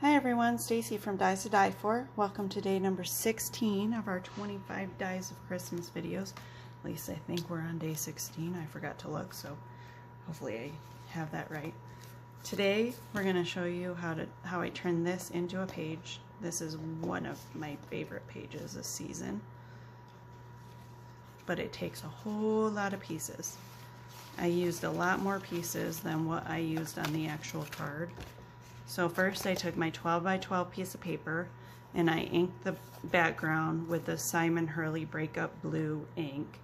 Hi everyone, Stacy from Dies to Die For. Welcome to day number 16 of our 25 Dies of Christmas videos. At least I think we're on day 16. I forgot to look, so hopefully I have that right. Today we're going to show you how I turn this into a page. This is one of my favorite pages this season, but it takes a whole lot of pieces. I used a lot more pieces than what I used on the actual card. So first I took my 12 by 12 piece of paper and I inked the background with the Simon Hurley Breakup Blue ink.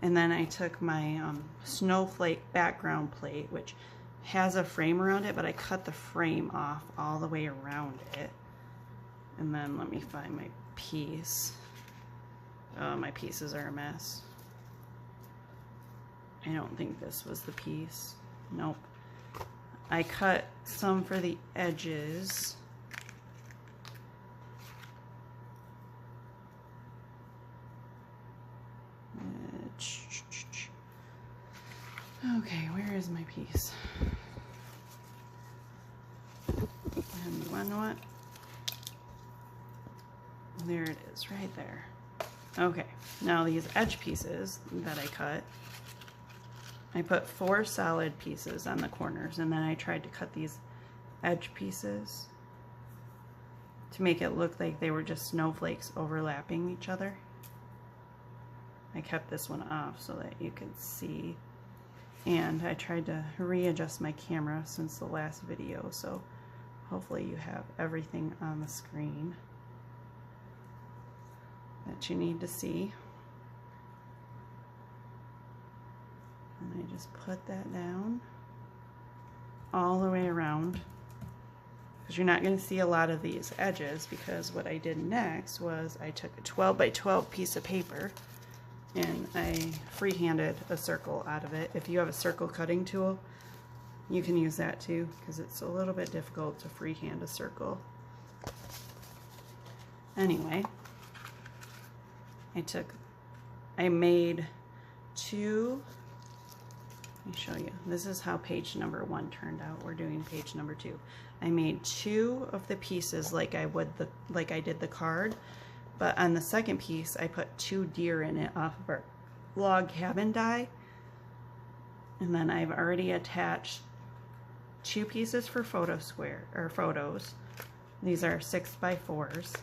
And then I took my snowflake background plate, which has a frame around it, but I cut the frame off all the way around it. And then let me find my piece. Oh, my pieces are a mess. I don't think this was the piece. Nope. I cut some for the edges. Okay, where is my piece? And you wanna know what? There it is, right there. Okay, now these edge pieces that I cut, I put 4 solid pieces on the corners, and then I tried to cut these edge pieces to make it look like they were just snowflakes overlapping each other. I kept this one off so that you could see, and I tried to readjust my camera since the last video, so hopefully you have everything on the screen that you need to see. And I just put that down all the way around, because you're not going to see a lot of these edges, because what I did next was I took a 12 by 12 piece of paper and I freehanded a circle out of it. If you have a circle cutting tool, you can use that too, because it's a little bit difficult to freehand a circle. Anyway, I made 2. Let me show you. This is how page number 1 turned out. We're doing page number 2. I made 2 of the pieces like I did the card, but on the second piece I put 2 deer in it off of our log cabin die. And then I've already attached 2 pieces for photos. These are 6 by 4s,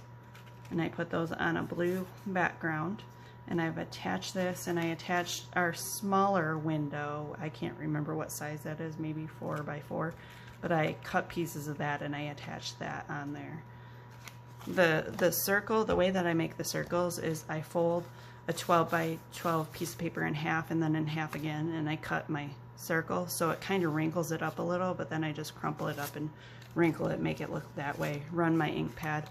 and I put those on a blue background. And I've attached this, and I attached our smaller window. I can't remember what size that is, maybe 4 by 4, but I cut pieces of that and I attached that on there. The circle, the way that I make the circles is I fold a 12 by 12 piece of paper in half and then in half again, and I cut my circle so it kind of wrinkles it up a little, but then I just crumple it up and wrinkle it, make it look that way. Run my ink pad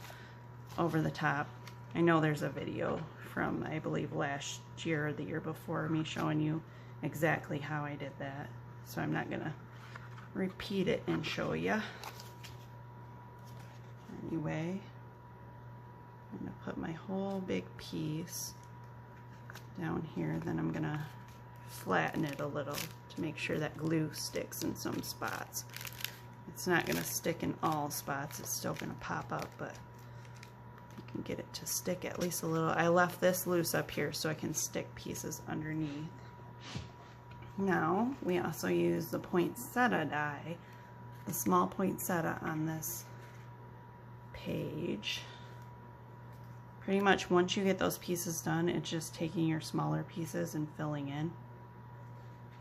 over the top. I know there's a video from, I believe, last year or the year before, me showing you exactly how I did that, so I'm not gonna repeat it and show you. Anyway, I'm gonna put my whole big piece down here, then I'm gonna flatten it a little to make sure that glue sticks in some spots. It's not gonna stick in all spots, it's still gonna pop up, but get it to stick at least a little. I left this loose up here so I can stick pieces underneath. Now we also use the poinsettia die, the small poinsettia on this page. Pretty much once you get those pieces done, it's just taking your smaller pieces and filling in.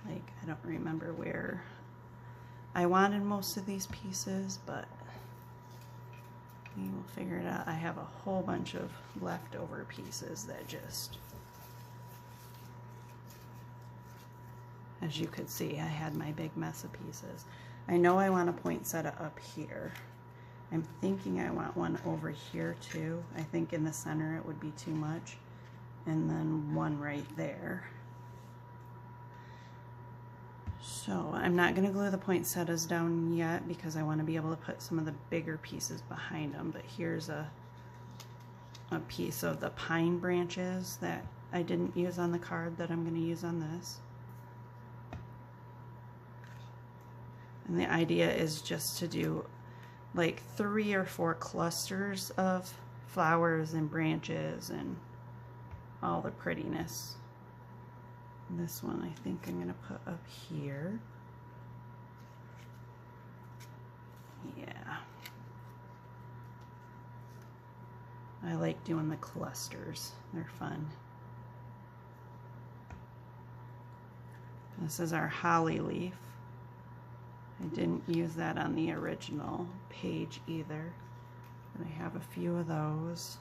Like, I don't remember where I wanted most of these pieces, but we will figure it out. I have a whole bunch of leftover pieces that just, as you could see, I had my big mess of pieces. I know I want a poinsettia up here. I'm thinking I want one over here too. I think in the center it would be too much. And then one right there. So I'm not going to glue the poinsettias down yet because I want to be able to put some of the bigger pieces behind them. But here's a piece of the pine branches that I didn't use on the card that I'm going to use on this. And the idea is just to do like 3 or 4 clusters of flowers and branches and all the prettiness. This one I think I'm going to put up here. Yeah. I like doing the clusters. They're fun. This is our holly leaf. I didn't use that on the original page either, but I have a few of those.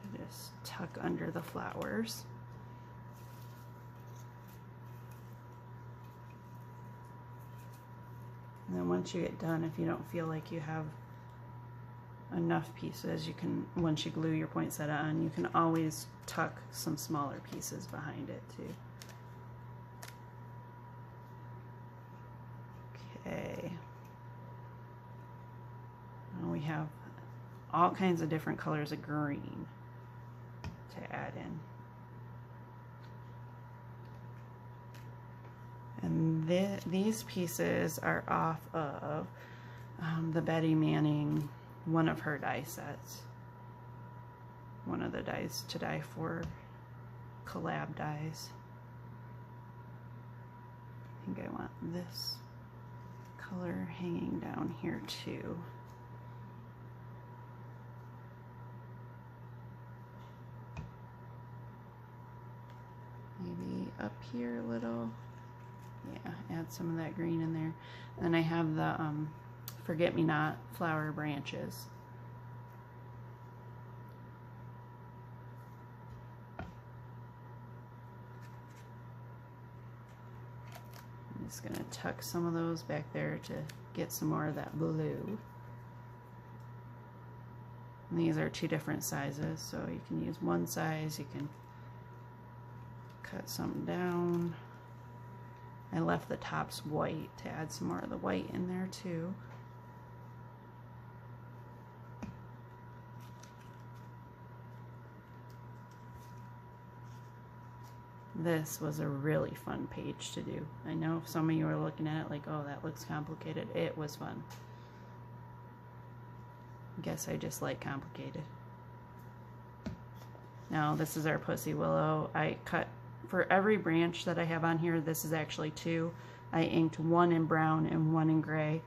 I just tuck under the flowers. And then once you get done, if you don't feel like you have enough pieces, you can, once you glue your poinsettia on, you can always tuck some smaller pieces behind it too. Okay. Now we have all kinds of different colors of green to add in. And these pieces are off of the Bette Manning, one of her die sets. One of the dies to die for collab dies. I think I want this color hanging down here too. Maybe up here a little. Yeah, add some of that green in there. And I have the forget-me-not flower branches. I'm just gonna tuck some of those back there to get some more of that blue. And these are 2 different sizes, so you can use one size, you can cut some down. I left the tops white to add some more of the white in there too. This was a really fun page to do. I know some of you are looking at it like, oh, that looks complicated. It was fun. Guess I just like complicated. Now this is our pussy willow. I cut, for every branch that I have on here, this is actually 2. I inked 1 in brown and 1 in gray,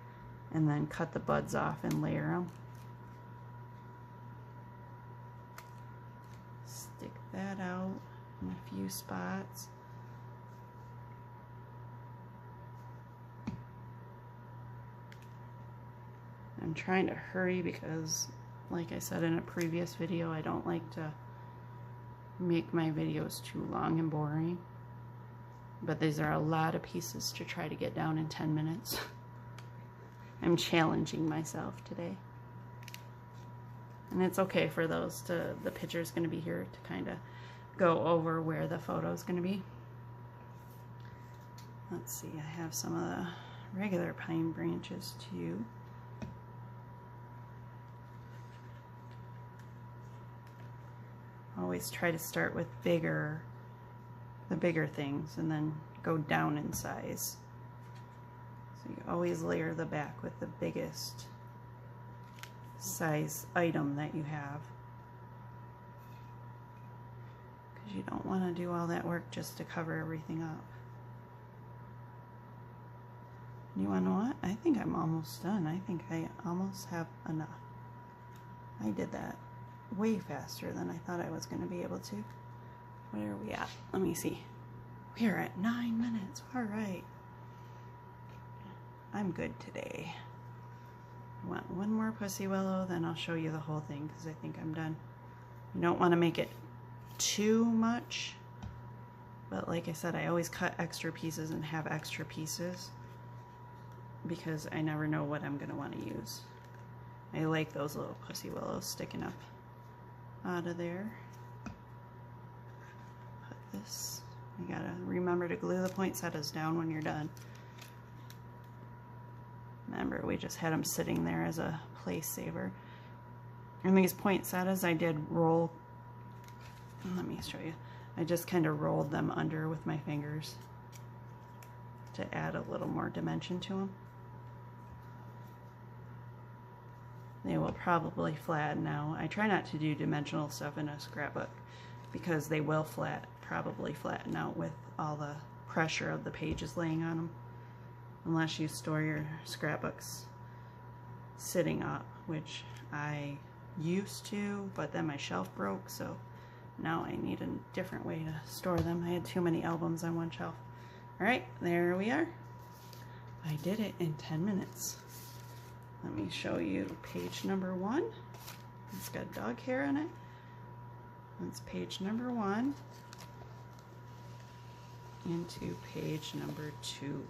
and then cut the buds off and layer them. Stick that out in a few spots. I'm trying to hurry because, like I said in a previous video, I don't like to make my videos too long and boring. But these are a lot of pieces to try to get down in 10 minutes. I'm challenging myself today. And it's okay for those to, the picture's going to be here to kind of go over where the photo's going to be. Let's see, I have some of the regular pine branches too. Always try to start with the bigger things, and then go down in size. So you always layer the back with the biggest size item that you have, because you don't want to do all that work just to cover everything up. You want to know what? I think I'm almost done. I think I almost have enough. I did that way faster than I thought I was going to be able to. Where are we at? Let me see. We are at 9 minutes. All right. I'm good today. I want one more pussy willow, then I'll show you the whole thing because I think I'm done. You don't want to make it too much, but like I said, I always cut extra pieces and have extra pieces because I never know what I'm going to want to use. I like those little pussy willows sticking up out of there. Put this, you gotta remember to glue the poinsettias down when you're done. Remember, we just had them sitting there as a place saver. And these poinsettias I did roll, let me show you. I just kind of rolled them under with my fingers to add a little more dimension to them. They will probably flatten now. I try not to do dimensional stuff in a scrapbook because they will probably flatten out with all the pressure of the pages laying on them. Unless you store your scrapbooks sitting up, which I used to, but then my shelf broke, so now I need a different way to store them. I had too many albums on one shelf. Alright, there we are. I did it in 10 minutes. Let me show you page number 1. It's got dog hair on it. That's page number 1 into page number 2.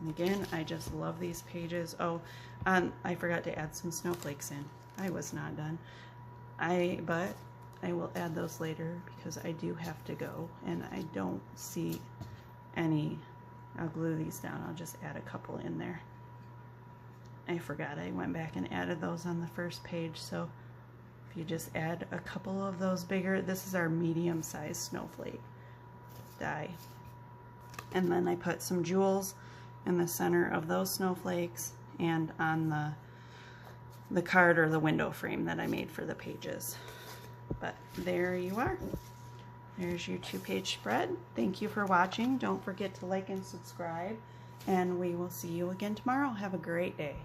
And again, I just love these pages. Oh, I forgot to add some snowflakes in. I was not done. But I will add those later because I do have to go and I don't see any. I'll glue these down. I'll just add a couple in there. I forgot I went back and added those on the first page, so if you just add a couple of those bigger, this is our medium-sized snowflake die. And then I put some jewels in the center of those snowflakes and on the card or the window frame that I made for the pages. But there you are. There's your 2-page spread. Thank you for watching. Don't forget to like and subscribe, and we will see you again tomorrow. Have a great day.